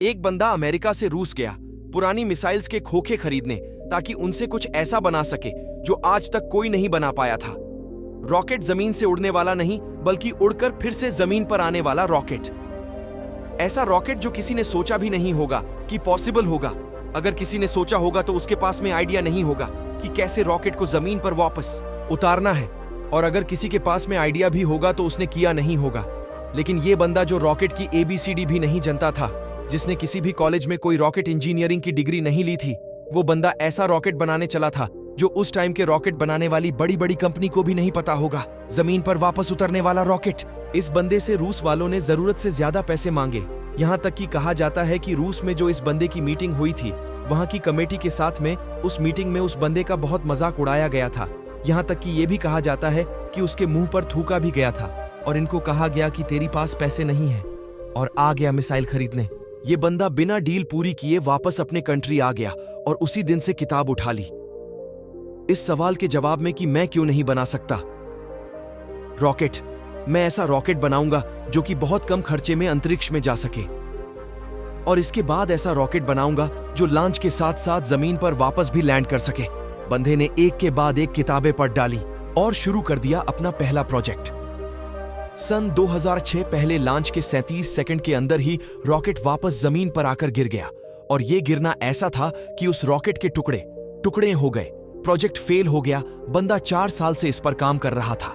एक बंदा अमेरिका से रूस गया पुरानी मिसाइल्स के खोखे खरीदने, ताकि उनसे कुछ ऐसा बना सके जो आज तक कोई नहीं बना पाया था। रॉकेट जमीन से उड़ने वाला नहीं, बल्कि उड़कर फिर से जमीन पर आने वाला रॉकेट। ऐसा रॉकेट जो किसी ने सोचा भी नहीं होगा कि पॉसिबल होगा। अगर किसी ने सोचा होगा तो उसके पास में आइडिया नहीं होगा कि कैसे रॉकेट को जमीन पर वापस उतारना है, और अगर किसी के पास में आइडिया भी होगा तो उसने किया नहीं होगा। लेकिन ये बंदा जो रॉकेट की ABCD भी नहीं जानता था, जिसने किसी भी कॉलेज में कोई रॉकेट इंजीनियरिंग की डिग्री नहीं ली थी, वो बंदा ऐसा रॉकेट बनाने चला था जो उस टाइम के रॉकेट बनाने वाली बड़ी बड़ी कंपनी को भी नहीं पता होगा। जमीन पर वापस उतरने वाला रॉकेट। इस बंदे से रूस वालों ने जरूरत से ज्यादा पैसे मांगे। यहाँ तक कि कहा जाता है कि रूस में जो इस बंदे की मीटिंग हुई थी, वहाँ की कमेटी के साथ में उस मीटिंग में उस बंदे का बहुत मजाक उड़ाया गया था। यहाँ तक कि ये भी कहा जाता है कि उसके मुंह पर थूका भी गया था और इनको कहा गया कि तेरी पास पैसे नहीं है, और आ गया मिसाइल खरीदने। ये बंदा बिना डील पूरी किए वापस अपने कंट्री आ गया और उसी दिन से किताब उठा ली इस सवाल के जवाब में कि मैं क्यों नहीं बना सकता रॉकेट। मैं ऐसा रॉकेट बनाऊंगा जो कि बहुत कम खर्चे में अंतरिक्ष में जा सके, और इसके बाद ऐसा रॉकेट बनाऊंगा जो लॉन्च के साथ साथ जमीन पर वापस भी लैंड कर सके। बंदे ने एक के बाद एक किताबें पढ़ डाली और शुरू कर दिया अपना पहला प्रोजेक्ट। सन 2006 पहले लॉन्च के 37 सेकंड के अंदर ही रॉकेट वापस जमीन पर आकर गिर गया, और यह गिरना ऐसा था कि उस रॉकेट के टुकड़े टुकड़े हो गए। प्रोजेक्ट फेल हो गया। बंदा 4 साल से इस पर काम कर रहा था।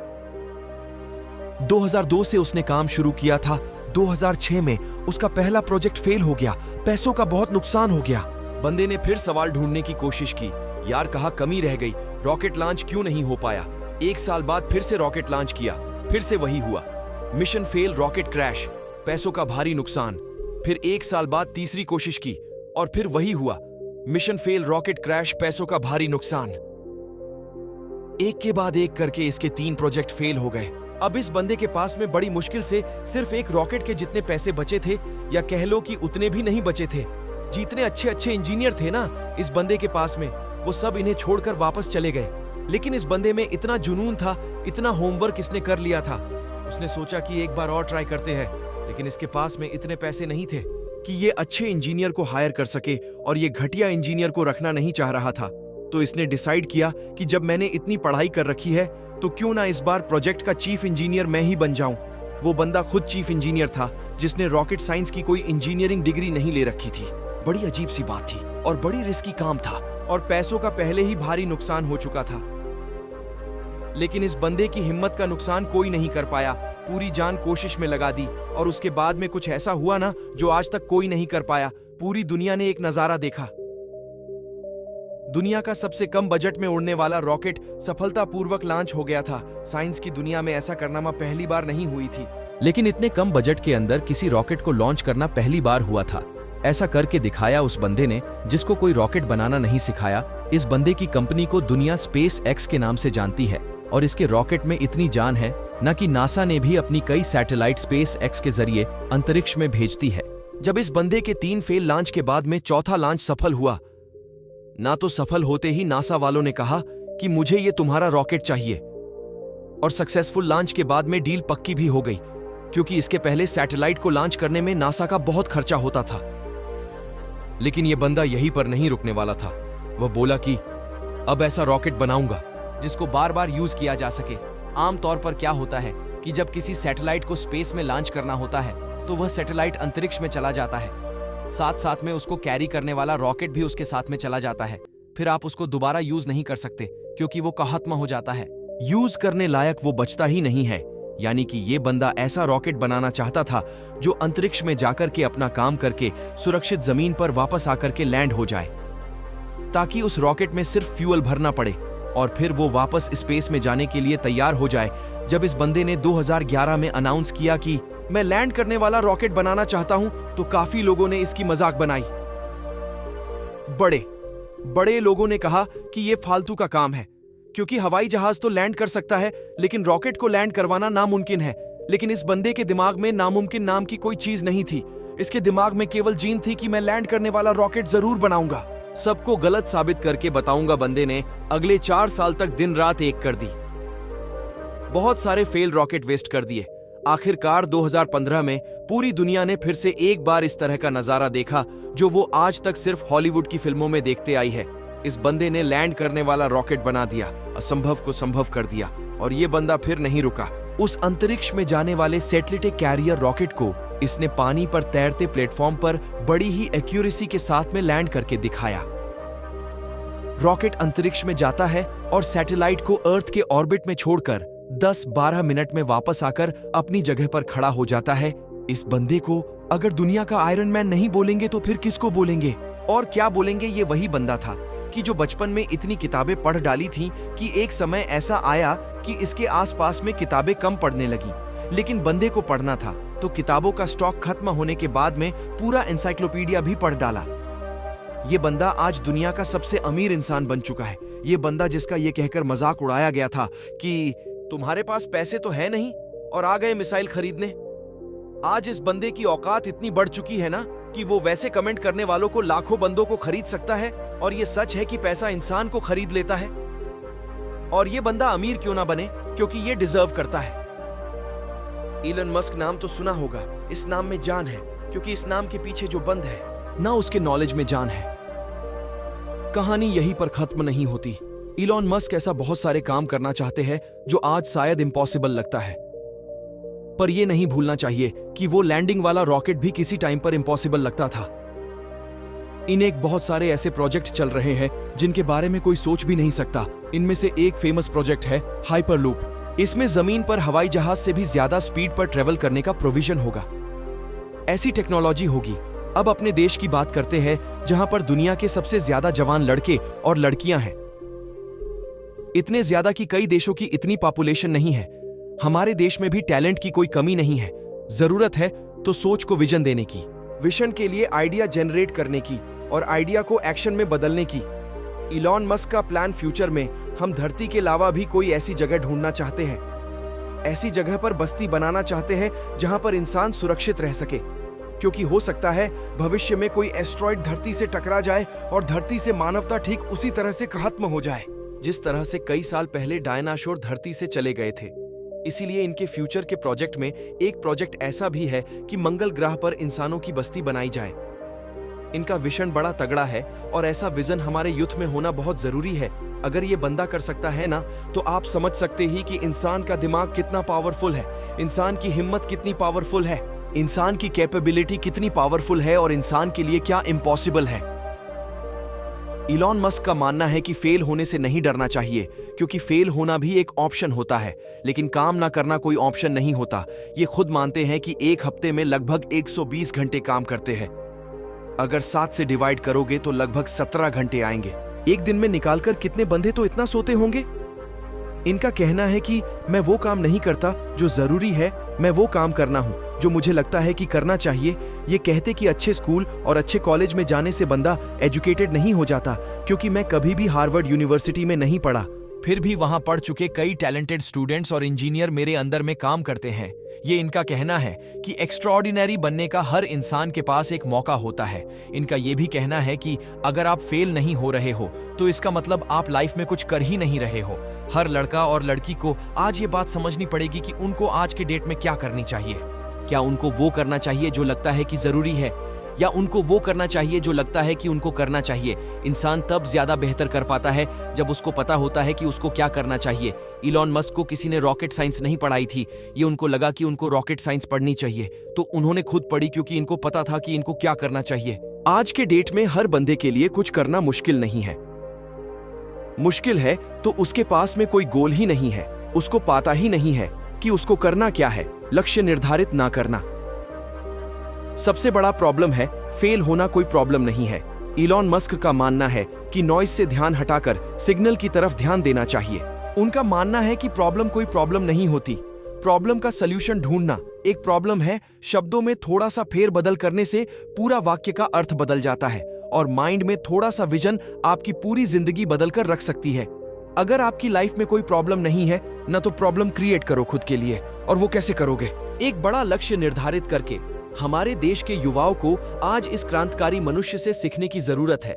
2002 से उसने काम शुरू किया था। 2006 में उसका पहला प्रोजेक्ट फेल हो गया। पैसों का बहुत नुकसान हो गया। बंदे ने फिर सवाल ढूंढने की कोशिश की, यार कहाँ कमी रह गई, रॉकेट लॉन्च क्यों नहीं हो पाया। 1 साल बाद फिर से रॉकेट लॉन्च किया, फिर से वही हुआ, मिशन फेल, रॉकेट क्रैश, पैसों का भारी नुकसान। फिर 1 साल बाद तीसरी कोशिश की और फिर वही हुआ, मिशन फेल, रॉकेट क्रैश, पैसों का भारी नुकसान। एक के बाद एक करके इसके 3 प्रोजेक्ट फेल हो गए। अब इस बंदे के पास में बड़ी मुश्किल से सिर्फ एक रॉकेट के जितने पैसे बचे थे, या कह लो कि उतने भी नहीं बचे थे। जितने अच्छे अच्छे इंजीनियर थे ना इस बंदे के पास में, वो सब इन्हें छोड़कर वापस चले गए। लेकिन इस बंदे में इतना जुनून था, इतना होमवर्क इसने कर लिया था। उसने सोचा कि एक बार और ट्राई करते हैं, लेकिन इसके पास में इतने पैसे नहीं थे कि ये अच्छे इंजीनियर को हायर कर सके, और ये घटिया इंजीनियर को रखना नहीं चाह रहा था। तो इसने डिसाइड किया कि जब मैंने इतनी पढ़ाई कर रखी है तो क्यों ना इस बार प्रोजेक्ट का चीफ इंजीनियर मैं ही बन जाऊं। वो बंदा खुद चीफ इंजीनियर था, जिसने रॉकेट साइंस की कोई इंजीनियरिंग डिग्री नहीं ले रखी थी। बड़ी अजीब सी बात थी और बड़ी रिस्की काम था, और पैसों का पहले ही भारी नुकसान हो चुका था। लेकिन इस बंदे की हिम्मत का नुकसान कोई नहीं कर पाया। पूरी जान कोशिश में लगा दी, और उसके बाद में कुछ ऐसा हुआ ना जो आज तक कोई नहीं कर पाया। पूरी दुनिया ने एक नजारा देखा। दुनिया का सबसे कम बजट में उड़ने वाला रॉकेट सफलतापूर्वक लॉन्च हो गया था। साइंस की दुनिया में ऐसा करना पहली बार नहीं हुई थी। लेकिन इतने कम बजट के अंदर किसी रॉकेट को लॉन्च करना पहली बार हुआ था। ऐसा करके दिखाया उस बंदे ने, जिसको कोई रॉकेट बनाना नहीं सिखाया। इस बंदे की कंपनी को दुनिया स्पेस एक्स के नाम से जानती है, और इसके रॉकेट में इतनी जान है न कि नासा ने भी अपनी कई सैटेलाइट स्पेस एक्स के जरिए अंतरिक्ष में भेजती है। जब इस बंदे के 3 फेल लॉन्च के बाद में चौथा लॉन्च सफल हुआ ना, तो सफल होते ही नासा वालों ने कहा कि मुझे ये तुम्हारा रॉकेट चाहिए। और सक्सेसफुल लॉन्च के बाद में डील पक्की भी हो गई, क्योंकि इसके पहले सैटेलाइट को लॉन्च करने में नासा का बहुत खर्चा होता था। लेकिन यह बंदा यहीं पर नहीं रुकने वाला था। वह बोला कि अब ऐसा रॉकेट बनाऊंगा जिसको बार बार यूज किया जा सके। आमतौर पर क्या होता है कि जब किसी सैटेलाइट को स्पेस में लॉन्च करना होता है तो वह सैटेलाइट अंतरिक्ष में चला जाता है, साथ साथ में उसको कैरी करने वाला रॉकेट भी उसके साथ में चला जाता है। फिर आप उसको दोबारा यूज नहीं कर सकते, क्योंकि वो खत्म हो जाता है। यूज करने लायक वो बचता ही नहीं है। यानी कि ये बंदा ऐसा रॉकेट बनाना चाहता था जो अंतरिक्ष में जाकर के अपना काम करके सुरक्षित जमीन पर वापस आकर के लैंड हो जाए, ताकि उस रॉकेट में सिर्फ फ्यूल भरना पड़े और फिर वो वापस स्पेस में जाने के लिए तैयार हो जाए। जब इस बंदे ने 2011 में अनाउंस किया कि मैं लैंड करने वाला रॉकेट बनाना चाहता हूं, तो काफी लोगों ने इसकी मजाक बनाई। बड़े लोगों ने कहा कि यह फालतू का काम है, क्योंकि हवाई जहाज तो लैंड कर सकता है, लेकिन रॉकेट को लैंड करवाना नामुमकिन है। लेकिन इस बंदे के दिमाग में नामुमकिन नाम की कोई चीज नहीं थी। इसके दिमाग में केवल जीन थी कि मैं लैंड करने वाला रॉकेट जरूर बनाऊंगा। सबको गलत साबित करके बताऊंगा बंदे ने अगले 4 साल तक दिन रात एक कर दी। बहुत सारे फेल रॉकेट वेस्ट कर दिए। आखिरकार 2015 में पूरी दुनिया ने फिर से एक बार इस तरह का नजारा देखा जो वो आज तक सिर्फ हॉलीवुड की फिल्मों में देखते आई है। इस बंदे ने लैंड करने वाला रॉकेट बना दिया, असंभव को संभव कर दिया, और ये बंदा फिर नहीं रुका। उस अंतरिक्ष में जाने वाले सैटेलाइट कैरियर रॉकेट को इसने पानी पर तैरते प्लेटफॉर्म पर बड़ी ही एक्यूरेसी के साथ में लैंड करके दिखाया। रॉकेट अंतरिक्ष में जाता है और सैटेलाइट को अर्थ के ऑर्बिट में छोड़कर 10-12 मिनट में वापस आकर अपनी जगह पर खड़ा हो जाता है। इस बंदे को अगर दुनिया का आयरन मैन नहीं बोलेंगे तो फिर किसको बोलेंगे? और क्या बोलेंगे? ये वही बंदा था कि जो बचपन में इतनी किताबें पढ़ डाली थी कि एक समय ऐसा आया कि इसके आसपास में किताबें कम पढ़ने लगी। लेकिन बंदे को पढ़ना था तो किताबों का स्टॉक खत्म होने के बाद में पूरा एनसाइक्लोपीडिया भी पढ़ डाला। ये बंदा आज दुनिया का सबसे अमीर इंसान बन चुका है। ये बंदा जिसका ये कहकर मजाक उड़ाया गया था कि तुम्हारे पास पैसे तो है नहीं और आ गए मिसाइल खरीदने। आज इस बंदे की औकात इतनी बढ़ चुकी है ना कि वो वैसे कमेंट करने वालों को लाखों बंदों को खरीद सकता है। और ये सच है कि पैसा इंसान को खरीद लेता है। और ये बंदा अमीर क्यों ना बने, क्योंकि ये डिजर्व करता है। इलन मस्क नाम तो सुना होगा। इस नाम में जान है, क्योंकि इस नाम के पीछे जो बंद है ना, उसके नॉलेज में जान है। कहानी यहीं पर खत्म नहीं होती। इलॉन मस्क ऐसा बहुत सारे काम करना चाहते हैं जो आज शायद इम्पॉसिबल लगता है, पर यह नहीं भूलना चाहिए कि वो लैंडिंग वाला रॉकेट भी किसी टाइम पर इम्पॉसिबल लगता था। इन्हें बहुत सारे ऐसे प्रोजेक्ट चल रहे हैं जिनके बारे में कोई सोच भी नहीं सकता। इनमें से एक फेमस प्रोजेक्ट है हाइपरलूप। इसमें जमीन पर हवाई जहाज से भी ज्यादा स्पीड पर ट्रेवल करने का प्रोविजन होगा। ऐसी टेक्नोलॉजी होगी। अब अपने देश की बात करते हैं, जहां पर दुनिया के सबसे ज्यादा जवान लड़के और लड़कियां हैं। इतने ज्यादा कि कई देशों की इतनी पॉपुलेशन नहीं है। हमारे देश में भी टैलेंट की कोई कमी नहीं है। जरूरत है तो सोच को विजन देने की, विजन के लिए आइडिया जनरेट करने की और आइडिया को एक्शन में बदलने की। इलॉन मस्क का प्लान फ्यूचर में हम धरती के अलावा भी कोई ऐसी जगह ढूंढना चाहते हैं। ऐसी जगह पर बस्ती बनाना चाहते हैं जहां पर इंसान सुरक्षित रह सके, क्योंकि हो सकता है भविष्य में कोई एस्ट्रॉइड धरती से टकरा जाए और धरती से मानवता ठीक उसी तरह से खत्म हो जाए जिस तरह से कई साल पहले डायनासोर धरती से चले गए थे। इसीलिए इनके फ्यूचर के प्रोजेक्ट में एक प्रोजेक्ट ऐसा भी है कि मंगल ग्रह पर इंसानों की बस्ती बनाई जाए। इनका विजन बड़ा तगड़ा है और ऐसा विजन हमारे युद्ध में होना बहुत जरूरी है। अगर ये बंदा कर सकता है ना, तो आप समझ सकते ही कि इंसान का दिमाग कितना पावरफुल है, इंसान की हिम्मत कितनी पावरफुल है, इंसान की कैपेबिलिटी कितनी पावरफुल है और इंसान के लिए क्या इम्पॉसिबल है। इलॉन मस्क का मानना है कि फेल होने से नहीं डरना चाहिए, क्योंकि फेल होना भी एक ऑप्शन होता है, लेकिन काम ना करना कोई ऑप्शन नहीं होता। ये खुद मानते हैं कि एक हफ्ते में लगभग 120 घंटे काम करते हैं। अगर 7 से डिवाइड करोगे तो लगभग 17 घंटे आएंगे। एक दिन में निकालकर कितने बंदे तो इतना सोते होंगे। इनका कहना है कि मैं वो काम नहीं करता जो जरूरी है, मैं वो काम करना हूं जो मुझे लगता है कि करना चाहिए। ये कहते कि अच्छे स्कूल और अच्छे कॉलेज में जाने से बंदा एजुकेटेड नहीं हो जाता, क्योंकि मैं कभी भी हार्वर्ड यूनिवर्सिटी में नहीं पढ़ा, फिर भी वहां पढ़ चुके कई टैलेंटेड स्टूडेंट्स और इंजीनियर मेरे अंदर में काम करते हैं। ये इनका कहना है कि एक्स्ट्राऑर्डिनरी बनने का हर इंसान के पास एक मौका होता है। इनका ये भी कहना है कि अगर आप फेल नहीं हो रहे हो तो इसका मतलब आप लाइफ में कुछ कर ही नहीं रहे हो। हर लड़का और लड़की को आज ये बात समझनी पड़ेगी कि उनको आज के डेट में क्या करनी चाहिए। क्या उनको वो करना चाहिए जो लगता है कि जरूरी है, या उनको वो करना चाहिए जो लगता है कि उनको करना चाहिए। इंसान तब ज्यादा बेहतर कर पाता है जब उसको पता होता है कि उसको क्या करना चाहिए। इलॉन मस्क को किसी ने रॉकेट साइंस नहीं पढ़ाई थी। ये उनको लगा कि उनको रॉकेट साइंस पढ़नी चाहिए, तो उन्होंने खुद पढ़ी, क्योंकि इनको पता था कि इनको क्या करना चाहिए। आज के डेट में हर बंदे के लिए कुछ करना मुश्किल नहीं है। मुश्किल है तो उसके पास में कोई गोल ही नहीं है, उसको पता ही नहीं है कि उसको करना क्या है, लक्ष्य निर्धारित ना करना। सबसे बड़ा प्रॉब्लम है फेल होना कोई प्रॉब्लम नहीं है। इलॉन मस्क का मानना है कि नॉइज से ध्यान हटाकर सिग्नल की तरफ ध्यान देना चाहिए। उनका मानना है कि प्रॉब्लम कोई प्रॉब्लम नहीं होती, प्रॉब्लम का सलूशन ढूंढना एक प्रॉब्लम है। शब्दों में थोड़ा सा फेर बदल करने से पूरा वाक्य का अर्थ बदल जाता है, और माइंड में थोड़ा सा विजन आपकी पूरी जिंदगी बदल कर रख सकती है। अगर आपकी लाइफ में कोई प्रॉब्लम नहीं है ना, तो प्रॉब्लम क्रिएट करो खुद के लिए। और वो कैसे करोगे? एक बड़ा लक्ष्य निर्धारित करके। हमारे देश के युवाओं को आज इस क्रांतिकारी मनुष्य से सीखने की जरूरत है।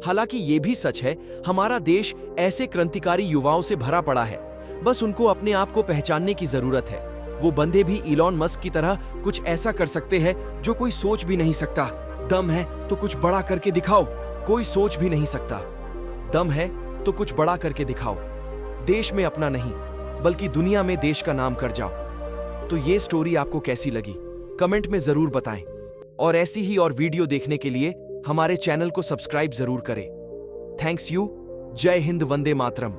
हालांकि ये भी सच है, हमारा देश ऐसे क्रांतिकारी युवाओं से भरा पड़ा है, बस उनको अपने आप को पहचानने की जरूरत है। वो बंदे भी इलॉन मस्क की तरह कुछ ऐसा कर सकते हैं जो कोई सोच भी नहीं सकता। दम है तो कुछ बड़ा करके दिखाओ, कोई सोच भी नहीं सकता। दम है तो कुछ बड़ा करके दिखाओ, देश में अपना नहीं बल्कि दुनिया में देश का नाम कर जाओ। तो ये स्टोरी आपको कैसी लगी कमेंट में जरूर बताएं, और ऐसी ही और वीडियो देखने के लिए हमारे चैनल को सब्सक्राइब जरूर करें। Thanks you. जय हिंद, वंदे मातरम।